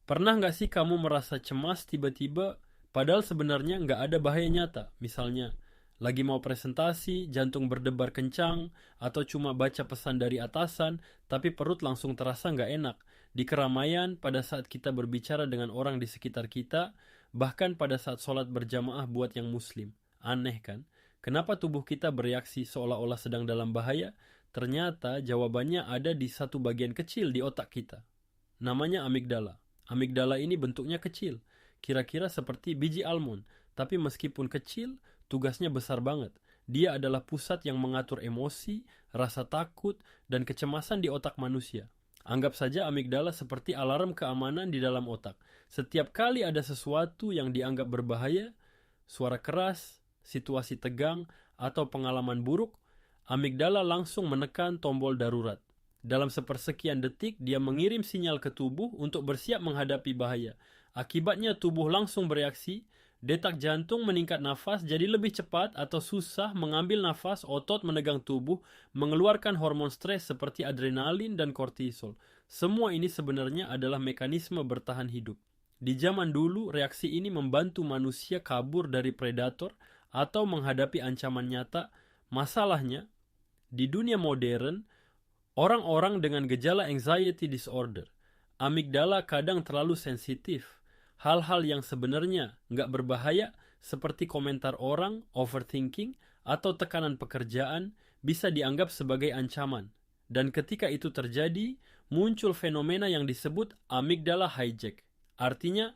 Pernah nggak sih kamu merasa cemas tiba-tiba, padahal sebenarnya nggak ada bahaya nyata? Misalnya, lagi mau presentasi, jantung berdebar kencang, atau cuma baca pesan dari atasan, tapi perut langsung terasa nggak enak. Di keramaian, pada saat kita berbicara dengan orang di sekitar kita, bahkan pada saat sholat berjamaah buat yang muslim. Aneh kan? Kenapa tubuh kita bereaksi seolah-olah sedang dalam bahaya? Ternyata jawabannya ada di satu bagian kecil di otak kita. Namanya amigdala. Amigdala ini bentuknya kecil, kira-kira seperti biji almond, tapi meskipun kecil, tugasnya besar banget. Dia adalah pusat yang mengatur emosi, rasa takut, dan kecemasan di otak manusia. Anggap saja amigdala seperti alarm keamanan di dalam otak. Setiap kali ada sesuatu yang dianggap berbahaya, suara keras, situasi tegang, atau pengalaman buruk, amigdala langsung menekan tombol darurat. Dalam sepersekian detik, dia mengirim sinyal ke tubuh untuk bersiap menghadapi bahaya. Akibatnya tubuh langsung bereaksi, detak jantung meningkat nafas jadi lebih cepat atau susah mengambil nafas, otot menegang tubuh, mengeluarkan hormon stres seperti adrenalin dan kortisol. Semua ini sebenarnya adalah mekanisme bertahan hidup. Di zaman dulu, reaksi ini membantu manusia kabur dari predator atau menghadapi ancaman nyata. Masalahnya, di dunia modern, orang-orang dengan gejala anxiety disorder, amigdala kadang terlalu sensitif. Hal-hal yang sebenarnya nggak berbahaya seperti komentar orang, overthinking, atau tekanan pekerjaan bisa dianggap sebagai ancaman. Dan ketika itu terjadi, muncul fenomena yang disebut amigdala hijack. Artinya,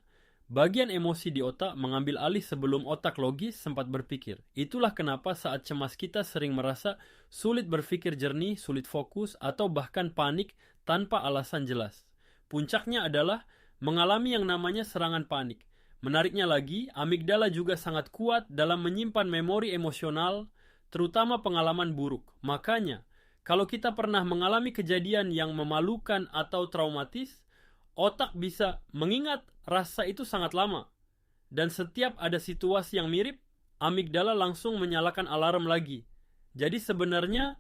bagian emosi di otak mengambil alih sebelum otak logis sempat berpikir. Itulah kenapa saat cemas kita sering merasa sulit berpikir jernih, sulit fokus, atau bahkan panik tanpa alasan jelas. Puncaknya adalah mengalami yang namanya serangan panik. Menariknya lagi, amigdala juga sangat kuat dalam menyimpan memori emosional, terutama pengalaman buruk. Makanya, kalau kita pernah mengalami kejadian yang memalukan atau traumatis, otak bisa mengingat rasa itu sangat lama. Dan setiap ada situasi yang mirip, amigdala langsung menyalakan alarm lagi. Jadi sebenarnya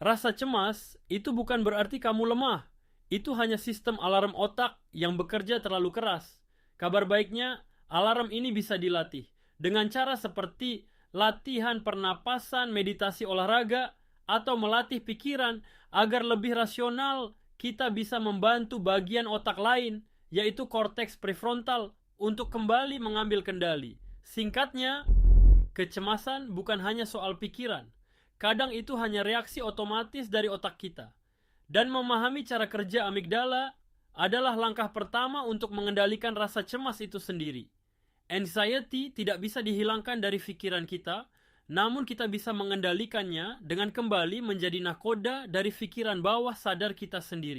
rasa cemas itu bukan berarti kamu lemah. Itu hanya sistem alarm otak yang bekerja terlalu keras. Kabar baiknya, alarm ini bisa dilatih. Dengan cara seperti latihan pernapasan, meditasi olahraga, atau melatih pikiran agar lebih rasional, kita bisa membantu bagian otak lain, yaitu korteks prefrontal, untuk kembali mengambil kendali. Singkatnya, kecemasan bukan hanya soal pikiran. Kadang itu hanya reaksi otomatis dari otak kita. Dan memahami cara kerja amigdala adalah langkah pertama untuk mengendalikan rasa cemas itu sendiri. Anxiety tidak bisa dihilangkan dari pikiran kita, namun kita bisa mengendalikannya dengan kembali menjadi nakoda dari pikiran bawah sadar kita sendiri.